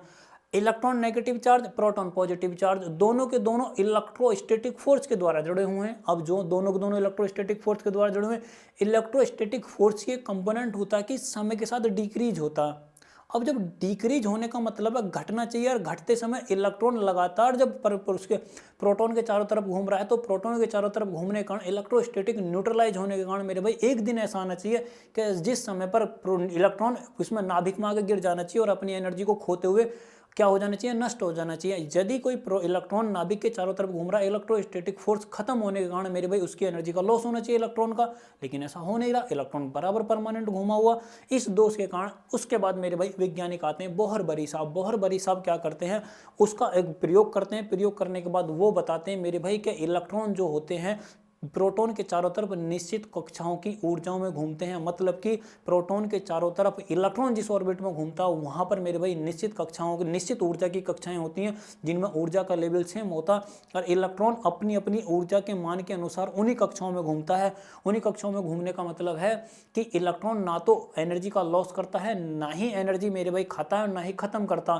electron negative charge, proton positive charge, दोनों के दोनों इलेक्ट्रोस्टैटिक फोर्स के द्वारा जुड़े हुए हैं। अब जो दोनों के दोनों इलेक्ट्रोस्टैटिक फोर्स के द्वारा जुड़े हुए हैं, इलेक्ट्रोस्टैटिक फोर्स के कंपोनेंट होता है कि समय के साथ डिक्रीज होता है। अब जब डिक्रीज होने का मतलब है घटना चाहिए, और घटते समय इलेक्ट्रॉन लगातार जब पर उसके प्रोटॉन के चारों तरफ घूम रहा है, तो प्रोटॉन के चारों तरफ घूमने के कारण इलेक्ट्रोस्टैटिक न्यूट्रलाइज होने के कारण मेरे भाई एक दिन ऐसा आना चाहिए कि जिस समय पर इलेक्ट्रॉन उसमें नाभिक में आगे गिर जाना चाहिए और अपनी एनर्जी को खोते हुए क्या हो जाना चाहिए, नष्ट हो जाना चाहिए। यदि कोई इलेक्ट्रॉन नाभिक के चारों तरफ घूम रहा है, इलेक्ट्रोस्टैटिक फोर्स खत्म होने के कारण मेरे भाई उसकी एनर्जी का लॉस होना चाहिए इलेक्ट्रॉन का, लेकिन ऐसा हो नहीं रहा, इलेक्ट्रॉन बराबर परमानेंट घूमा हुआ। इस दोष के कारण उसके बाद मेरे भाई वैज्ञानिक आते हैं बोहर-बरी साहब। बोहर-बरी साहब क्या करते हैं, उसका एक प्रयोग करते हैं, प्रयोग करने के बाद वो बताते हैं मेरे भाई कि इलेक्ट्रॉन जो होते हैं प्रोटॉन के चारों तरफ निश्चित कक्षाओं की ऊर्जाओं में घूमते हैं, मतलब कि प्रोटॉन के चारों तरफ इलेक्ट्रॉन जिस ऑर्बिट में घूमता है वहां पर मेरे भाई निश्चित कक्षाओं की निश्चित ऊर्जा की कक्षाएं होती हैं जिनमें ऊर्जा का लेवल सेम होता, और इलेक्ट्रॉन अपनी अपनी ऊर्जा के मान के अनुसार उन्हीं कक्षाओं में घूमता है। उन्हीं कक्षाओं में घूमने का मतलब है कि इलेक्ट्रॉन ना तो एनर्जी का लॉस करता है, ना ही एनर्जी मेरे भाई खाता है, ना ही खत्म करता,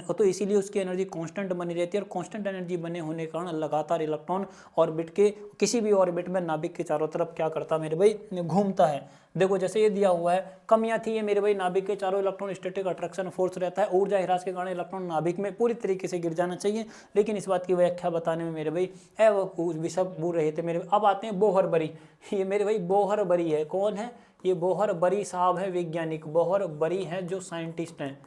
तो इसीलिए उसकी एनर्जी कांस्टेंट बनी रहती है। और कांस्टेंट एनर्जी बने होने के कारण लगातार इलेक्ट्रॉन ऑर्बिट के किसी भी ऑर्बिट में नाभिक के चारों तरफ क्या करता मेरे भाई, घूमता है। देखो जैसे ये दिया हुआ है, कमियां थी ये मेरे भाई, नाभिक के चारों इलेक्ट्रॉन स्टैटिक अट्रैक्शन फोर्स रहता है, ऊर्जा ह्रास के कारण इलेक्ट्रॉन नाभिक में पूरी तरीके से गिर जाना चाहिए, लेकिन इस बात की व्याख्या बताने में मेरे भाई विशब बोल रहे थे मेरे। अब आते हैं बोहर बरी, ये मेरे भाई बोहर बरी है, कौन है ये? बोहर बरी साहब है वैज्ञानिक, बोहर बरी है जो साइंटिस्ट हैं।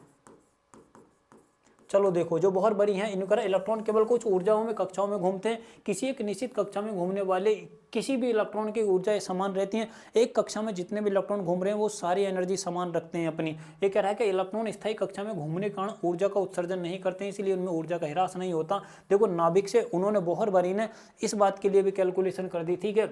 चलो देखो, जो बोहर बरी हैं इनका इलेक्ट्रॉन केवल कुछ ऊर्जाओं में कक्षाओं में घूमते हैं, किसी एक निश्चित कक्षा में घूमने वाले किसी भी इलेक्ट्रॉन की ऊर्जा समान रहती है। एक कक्षा में जितने भी इलेक्ट्रॉन घूम रहे हैं वो सारी एनर्जी समान रखते हैं अपनी। ये कह रहा है कि इलेक्ट्रॉन स्थायी कक्षा में घूमने के कारण ऊर्जा का उत्सर्जन नहीं करते हैं, इसलिए उनमें ऊर्जा का ह्रास नहीं होता। देखो नाभिक से उन्होंने बोहर बरी ने इस बात के लिए भी कैलकुलेशन कर दी थी कि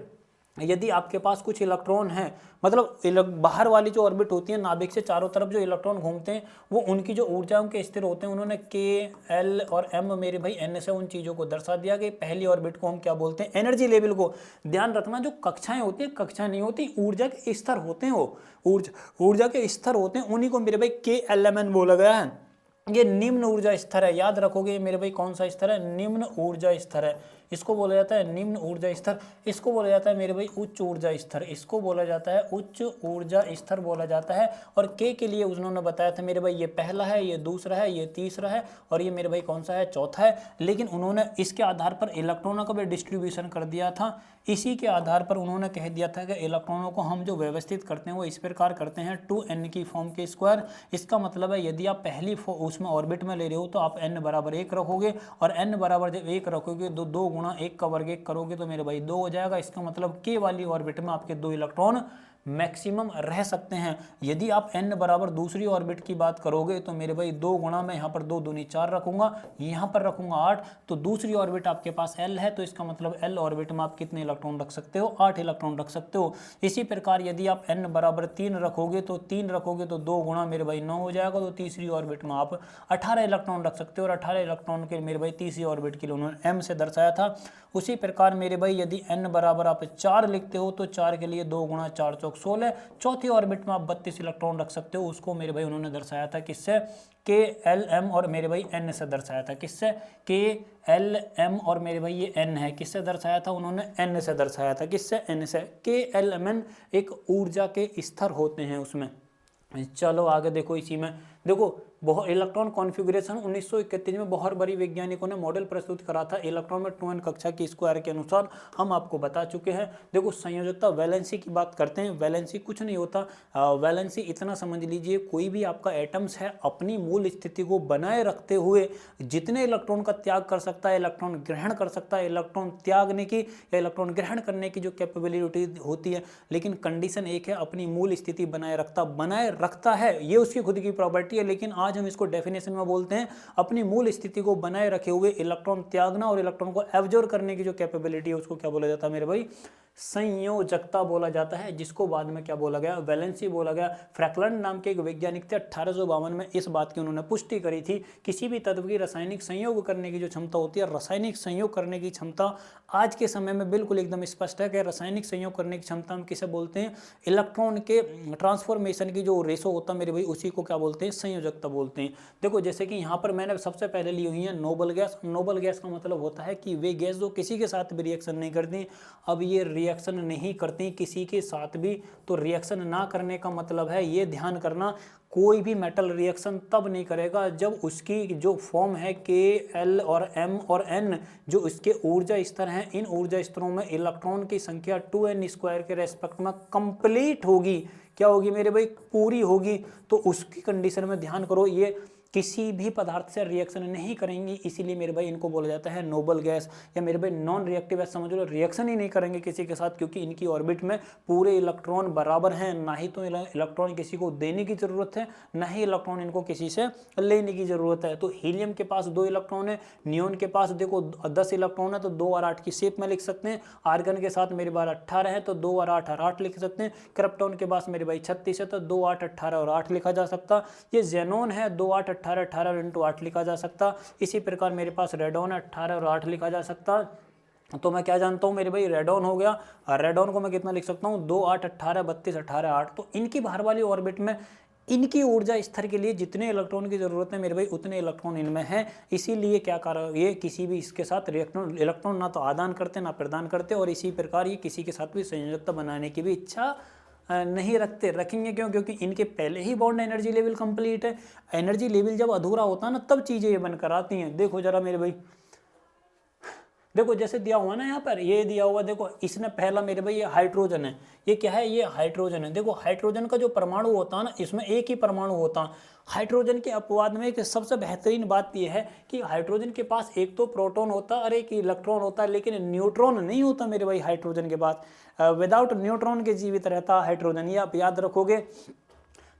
यदि आपके पास कुछ इलेक्ट्रॉन है, मतलब बाहर वाली जो ऑर्बिट होती है नाभिक से चारों तरफ जो इलेक्ट्रॉन घूमते हैं वो उनकी जो ऊर्जाओं के स्थिर होते हैं, उन्होंने के एल और एम मेरे भाई एन से उन चीज़ों को दर्शा दिया कि पहली ऑर्बिट को हम क्या बोलते हैं, एनर्जी लेवल को। ध्यान रखना जो कक्षाएं होती हैं कक्षा नहीं होती, ऊर्जा के स्तर होते हैं, वो ऊर्जा के स्तर होते हैं, उन्हीं को मेरे भाई के एल एम एन बोला गया है। ये निम्न ऊर्जा स्तर है, याद रखोगे मेरे भाई कौन सा स्तर है, निम्न ऊर्जा स्तर है, इसको बोला जाता है निम्न ऊर्जा स्तर। इसको बोला जाता है मेरे भाई उच्च ऊर्जा स्तर, इसको बोला जाता है उच्च ऊर्जा स्तर बोला जाता है। और के लिए उन्होंने बताया था मेरे भाई ये पहला है, ये दूसरा है, ये तीसरा है, और ये मेरे भाई कौन सा है, चौथा है। लेकिन उन्होंने इसके आधार पर इलेक्ट्रॉनों का भी डिस्ट्रीब्यूशन कर दिया था। इसी के आधार पर उन्होंने कह दिया था कि इलेक्ट्रॉनों को हम जो व्यवस्थित करते हैं वो इस प्रकार करते हैं 2n की फॉर्म के स्क्वायर। इसका मतलब है यदि आप पहली उसमें ऑर्बिट में ले रहे हो तो आप n बराबर 1 रखोगे, और n बराबर जब 1 रखोगे तो 2 गुणा 1 का वर्ग 1 करोगे तो मेरे भाई 2 हो जाएगा। इसका मतलब के वाली ऑर्बिट में आपके 2 इलेक्ट्रॉन मैक्सिमम रह सकते हैं। यदि आप n बराबर दूसरी ऑर्बिट की बात करोगे तो मेरे भाई 2 गुणा में यहाँ पर 2 दूनी 4 रखूंगा, यहाँ पर रखूंगा 8, तो दूसरी ऑर्बिट आपके पास l है, तो इसका मतलब l ऑर्बिट में आप कितने इलेक्ट्रॉन रख सकते हो, 8 इलेक्ट्रॉन रख सकते हो। इसी प्रकार यदि आप n बराबर 3 रखोगे तो 3 रखोगे तो 2 गुणा मेरे भाई 9 हो जाएगा, तो तीसरी ऑर्बिट में आप 18 इलेक्ट्रॉन रख सकते हो, और 18 इलेक्ट्रॉन के मेरे भाई तीसरी ऑर्बिट के लिए उन्होंने m से दर्शाया था। उसी प्रकार मेरे भाई यदि n बराबर आप 4 लिखते हो तो 4 के लिए 2 गुणा 4 चौक 16, चौथी ऑर्बिट में आप 32 इलेक्ट्रॉन रख सकते हो। उसको मेरे भाई उन्होंने दर्शाया था किससे, के एल एम और मेरे भाई एन से दर्शाया था। किससे, के एल एम और मेरे भाई ये एन है, किससे दर्शाया था उन्होंने, एन से दर्शाया था। किससे, एन से। के एल एम एन एक ऊर्जा के स्तर होते हैं उसमें। चलो आगे देखो, इसी में देखो इलेक्ट्रॉन कॉन्फ़िगरेशन 1931 में बोहर बरी वैज्ञानिकों ने मॉडल प्रस्तुत करा था इलेक्ट्रॉन में 2n कक्षा की स्क्वायर के अनुसार, हम आपको बता चुके हैं। देखो संयोजकता वैलेंसी की बात करते हैं, वैलेंसी कुछ नहीं होता, वैलेंसी इतना समझ लीजिए कोई भी आपका एटम्स है अपनी मूल स्थिति को बनाए रखते हुए जितने इलेक्ट्रॉन का त्याग कर सकता है, इलेक्ट्रॉन ग्रहण कर सकता है, इलेक्ट्रॉन त्यागने की या इलेक्ट्रॉन ग्रहण करने की जो कैपेबिलिटी होती है, लेकिन कंडीशन एक है, अपनी मूल स्थिति बनाए रखता है, ये उसकी खुद की प्रॉपर्टी है। लेकिन आज हम इसको डेफिनेशन में बोलते हैं अपनी मूल स्थिति को बनाए रखे हुए इलेक्ट्रॉन त्यागना और इलेक्ट्रॉन को एब्जॉर्ब करने की जो कैपेबिलिटी है उसको क्या बोला जाता है मेरे भाई, संयोजकता बोला जाता है, जिसको बाद में क्या बोला गया, वैलेंसी बोला गया। फ्रैकलैंड नाम के एक वैज्ञानिक थे, 1852 में इस बात की उन्होंने पुष्टि करी थी। किसी भी तत्व की रासायनिक संयोग करने की जो क्षमता होती है, रासायनिक संयोग करने की क्षमता आज के समय में बिल्कुल एकदम स्पष्ट है कि रासायनिक संयोग करने की क्षमता हम किसे बोलते हैं, इलेक्ट्रॉन के ट्रांसफॉर्मेशन की जो रेशो होता है मेरे भाई उसी को क्या बोलते हैं, संयोजकता बोलते हैं। देखो जैसे कि यहाँ पर मैंने सबसे पहले ली हुई है नोबल गैस। नोबल गैस का मतलब होता है कि वे गैस जो किसी के साथ भी रिएक्शन नहीं करती। अब ये रिएक्शन नहीं करती किसी के साथ भी, तो रिएक्शन ना करने का मतलब है, ये ध्यान करना, कोई भी मेटल रिएक्शन तब नहीं करेगा जब उसकी जो फॉर्म है के एल और एम और एन, जो इसके ऊर्जा स्तर हैं, इन ऊर्जा स्तरों में इलेक्ट्रॉन की संख्या 2n स्क्वायर के रेस्पेक्ट में कंप्लीट होगी। क्या होगी मेरे भाई, पूरी होगी। तो उसकी कंडीशन में ध्यान करो, ये किसी भी पदार्थ से रिएक्शन नहीं करेंगी, इसीलिए मेरे भाई इनको बोला जाता है नोबल गैस, या मेरे भाई नॉन रिएक्टिव गैस समझ लो, रिएक्शन ही नहीं करेंगे किसी के साथ, क्योंकि इनकी ऑर्बिट में पूरे इलेक्ट्रॉन बराबर हैं, ना ही तो इलेक्ट्रॉन किसी को देने की जरूरत है, ना ही इलेक्ट्रॉन इनको किसी से लेने की जरूरत है। तो हीलियम के पास 2 इलेक्ट्रॉन है, नियोन के पास देखो 10 इलेक्ट्रॉन है, तो 2 और 8 की शेप में लिख सकते हैं। आर्गन के साथ मेरे पास 18 है, तो 2 और 8 और 8 लिख सकते हैं। क्रिप्टॉन के पास मेरे भाई 36 है, तो 2 8 18 और 8 लिखा जा सकता। ये जेनॉन है, 2 8 18 18 इंटू 8 लिखा जा सकता। इसी प्रकार मेरे पास रेडॉन है, 18 और 8 लिखा जा सकता। तो मैं क्या जानता हूँ मेरे भाई, रेडॉन हो गया, और रेडॉन को मैं कितना लिख सकता हूँ, 2 8 18 32 18 8। तो इनकी बाहर वाली ऑर्बिट में इनकी ऊर्जा स्तर के लिए जितने इलेक्ट्रॉन की जरूरत है मेरे भाई, उतने इलेक्ट्रॉन इनमें हैं। इसीलिए क्या कर ये किसी भी इसके साथ इलेक्ट्रॉन ना तो आदान करते ना प्रदान करते, और इसी प्रकार ये किसी के साथ भी संयोजकता बनाने की भी इच्छा नहीं रखेंगे। क्यों? क्योंकि इनके पहले ही बॉन्ड एनर्जी लेवल कंप्लीट है। एनर्जी लेवल जब अधूरा होता है ना, तब चीजें ये बनकर आती हैं। देखो जरा मेरे भाई, देखो जैसे दिया हुआ ना यहाँ पर, ये दिया हुआ देखो, इसने पहला मेरे भाई ये हाइड्रोजन है, ये क्या है, ये हाइड्रोजन है। देखो हाइड्रोजन का जो परमाणु होता है ना, इसमें एक ही परमाणु होता है। हाइड्रोजन के अपवाद में एक सबसे बेहतरीन बात यह है कि हाइड्रोजन के पास एक तो प्रोटॉन होता है और एक इलेक्ट्रॉन होता है, लेकिन न्यूट्रॉन नहीं होता मेरे भाई हाइड्रोजन के पास। विदाउट न्यूट्रॉन के जीवित रहता हाइड्रोजन, ये आप याद रखोगे।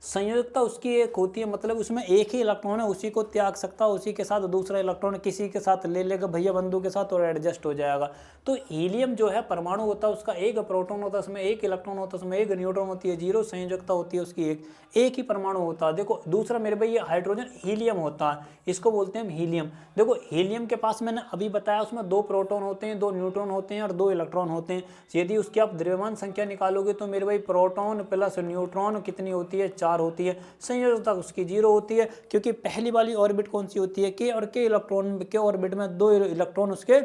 संयोजकता उसकी एक होती है, मतलब उसमें एक ही इलेक्ट्रॉन है, उसी को त्याग सकता, उसी के साथ दूसरा इलेक्ट्रॉन किसी के साथ ले लेगा भैया बंधु के साथ, और एडजस्ट हो जाएगा। तो हीलियम जो है परमाणु होता है, उसका एक प्रोटॉन होता है, उसमें एक इलेक्ट्रॉन होता है, उसमें एक न्यूट्रॉन होती है, 0 संयोजकता होती है उसकी, एक ही परमाणु होता है। देखो दूसरा मेरे भाई ये हाइड्रोजन हीलियम होता है, इसको बोलते हैं हीलियम। देखो हीलियम के पास मैंने अभी बताया, उसमें 2 प्रोटॉन होते हैं, 2 न्यूट्रॉन होते हैं और 2 इलेक्ट्रॉन होते हैं। यदि उसकी आप द्रव्यमान संख्या निकालोगे तो मेरे भाई प्रोटॉन प्लस न्यूट्रॉन कितनी होती है, 4 होती है। संयोजकता उसकी 0 होती है, क्योंकि पहली वाली ऑर्बिट कौन सी होती है, के, और के इलेक्ट्रॉन के ऑर्बिट में 2 इलेक्ट्रॉन उसके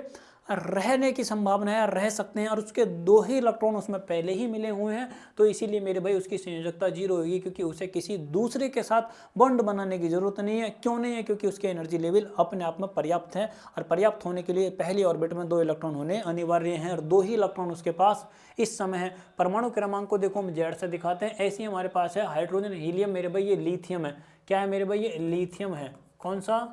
रहने की संभावना है, रह सकते हैं, और उसके 2 ही इलेक्ट्रॉन उसमें पहले ही मिले हुए हैं। तो इसीलिए मेरे भाई उसकी संयोजकता 0 होगी, क्योंकि उसे किसी दूसरे के साथ बॉन्ड बनाने की जरूरत नहीं है। क्यों नहीं है? क्योंकि उसके एनर्जी लेवल अपने आप में पर्याप्त है, और पर्याप्त होने के लिए पहली ऑर्बिट में 2 इलेक्ट्रॉन होने अनिवार्य हैं, और 2 ही इलेक्ट्रॉन उसके पास इस समय है। परमाणु क्रमांक को देखो हम जेड से दिखाते हैं, ऐसे ही हमारे पास है हाइड्रोजन, हीलियम, मेरे भाई ये लिथियम है। क्या है मेरे भाई? ये लिथियम है। कौन सा?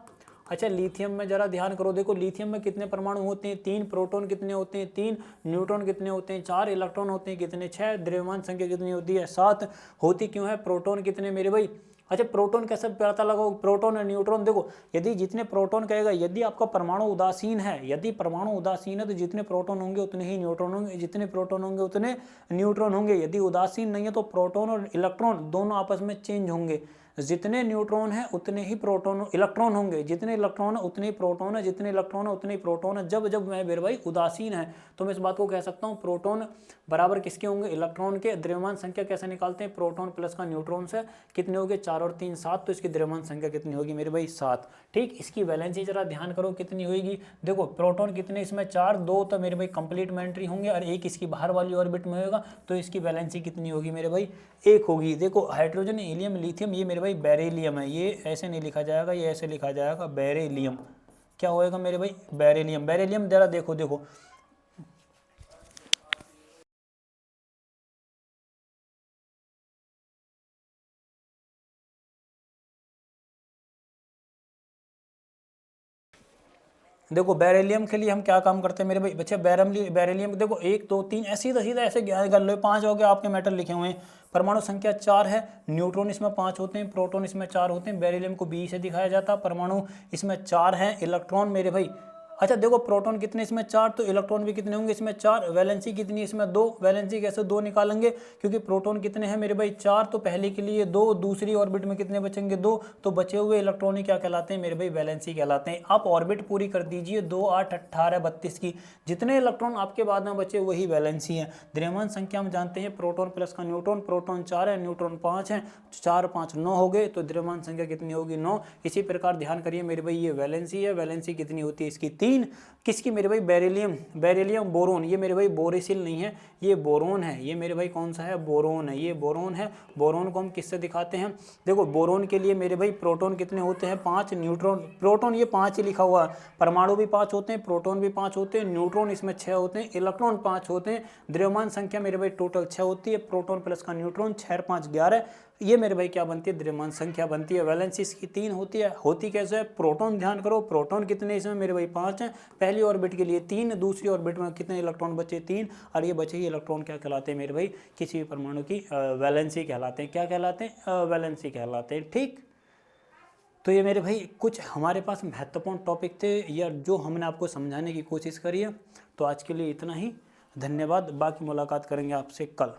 अच्छा लिथियम में जरा ध्यान करो, देखो लिथियम में कितने परमाणु होते हैं, 3 प्रोटॉन कितने होते हैं, 3 न्यूट्रॉन कितने होते हैं, 4 इलेक्ट्रॉन होते हैं, कितने, 6 द्रव्यमान संख्या कितनी होती है, 7 होती क्यों है, प्रोटॉन कितने मेरे भाई। अच्छा प्रोटॉन कैसे पता लगाओ, प्रोटॉन और न्यूट्रॉन, देखो यदि जितने प्रोटॉन कहेगा, यदि आपका परमाणु उदासीन है, यदि परमाणु उदासीन है तो जितने प्रोटॉन होंगे उतने ही न्यूट्रॉन होंगे, जितने प्रोटॉन होंगे उतने न्यूट्रॉन होंगे। यदि उदासीन नहीं है तो प्रोटॉन और इलेक्ट्रॉन दोनों आपस में चेंज होंगे, जितने न्यूट्रॉन है उतने ही प्रोटॉन इलेक्ट्रॉन होंगे, जितने इलेक्ट्रॉन है उतने ही प्रोटॉन है, जितने इलेक्ट्रॉन है उतने ही प्रोटॉन है। जब जब मैं मेरे भाई उदासीन है तो मैं इस बात को कह सकता हूँ प्रोटॉन बराबर किसके होंगे, इलेक्ट्रॉन के। द्रव्यमान संख्या कैसे निकालते हैं, प्रोटॉन प्लस का न्यूट्रॉन से, कितने होंगे, 4 और 3 7, तो इसकी द्रव्यमान संख्या कितनी होगी मेरे भाई, 7। ठीक, इसकी वैलेंसी जरा ध्यान करो कितनी होगी, देखो प्रोटॉन कितने इसमें 4, 2 तो मेरे भाई कंप्लीटमेंट्री होंगे, और 1 इसकी बाहर वाली ऑर्बिट में होगा, तो इसकी वैलेंसी कितनी होगी मेरे भाई, 1 होगी। देखो हाइड्रोजन, हीलियम, लिथियम, ये मेरे भाई बेरिलियम है, ये ऐसे नहीं लिखा जाएगा, ये ऐसे लिखा जाएगा बेरिलियम। क्या होएगा मेरे भाई, बेरिलियम। बेरिलियम जरा देखो, देखो देखो बेरिलियम के लिए हम क्या काम करते हैं मेरे भाई बच्चे, बेरिलियम देखो 1 2 3 ऐसे सीधा सीधा ऐसे कर लो, 5 हो गए आपके मेटल लिखे हुए हैं। परमाणु संख्या 4 है, न्यूट्रॉन इसमें 5 होते हैं, प्रोटॉन इसमें 4 होते हैं। बेरिलियम को बी से दिखाया जाता है, परमाणु इसमें 4 हैं, इलेक्ट्रॉन मेरे भाई, अच्छा देखो प्रोटॉन कितने इसमें 4, तो इलेक्ट्रॉन भी कितने होंगे इसमें 4। वैलेंसी कितनी इसमें 2, वैलेंसी कैसे 2 निकालेंगे, क्योंकि प्रोटॉन कितने हैं मेरे भाई 4, तो पहले के लिए 2, दूसरी ऑर्बिट में कितने बचेंगे 2, तो बचे हुए इलेक्ट्रॉन ही क्या कहलाते हैं मेरे भाई, वैलेंसी कहलाते हैं। आप ऑर्बिट पूरी कर दीजिए 2 8 18 32 की, जितने इलेक्ट्रॉन आपके बाद में बचे वही वैलेंसी है। द्रव्यमान संख्या हम जानते हैं, प्रोटॉन प्लस का न्यूट्रॉन, प्रोटॉन 4 है, न्यूट्रॉन 5 है, 4 5 9 हो गए, तो द्रव्यमान संख्या कितनी होगी 9। इसी प्रकार ध्यान करिए मेरे भाई ये वैलेंसी है, वैलेंसी कितनी होती है इसकी 3। 3 किसकी मेरे भाई, बेरिलियम, बेरिलियम बोरोन, ये मेरे भाई बोरेसिल नहीं है, ये बोरोन है, ये मेरे भाई कौन सा है, बोरोन है, ये बोरोन है। बोरोन को हम किससे दिखाते हैं, देखो बोरोन के लिए मेरे भाई प्रोटॉन कितने होते हैं, 5, न्यूट्रॉन, प्रोटॉन ये 5 ही लिखा हुआ है, परमाणु भी 5 होते हैं, प्रोटॉन भी 5 होते हैं, न्यूट्रॉन इसमें 6 होते हैं, इलेक्ट्रॉन 5 होते हैं, द्रव्यमान संख्या मेरे भाई टोटल 6 होती है, प्रोटॉन प्लस का न्यूट्रॉन 6 और 5 11, ये मेरे भाई क्या बनती है, द्रव्यमान संख्या बनती है। वैलेंसी इसकी 3 होती है, होती कैसे है, प्रोटॉन ध्यान करो, प्रोटॉन कितने इसमें मेरे भाई 5 हैं, पहली ऑर्बिट के लिए 3, दूसरी ऑर्बिट में कितने इलेक्ट्रॉन बचे, 3, और ये बचे ही इलेक्ट्रॉन क्या कहलाते हैं मेरे भाई, किसी भी परमाणु की वैलेंसी कहलाते हैं, क्या कहलाते हैं, वैलेंसी कहलाते हैं। ठीक, तो ये मेरे भाई कुछ हमारे पास महत्वपूर्ण टॉपिक थे या जो हमने आपको समझाने की कोशिश करी है। तो आज के लिए इतना ही, धन्यवाद, बाकी मुलाकात करेंगे आपसे कल।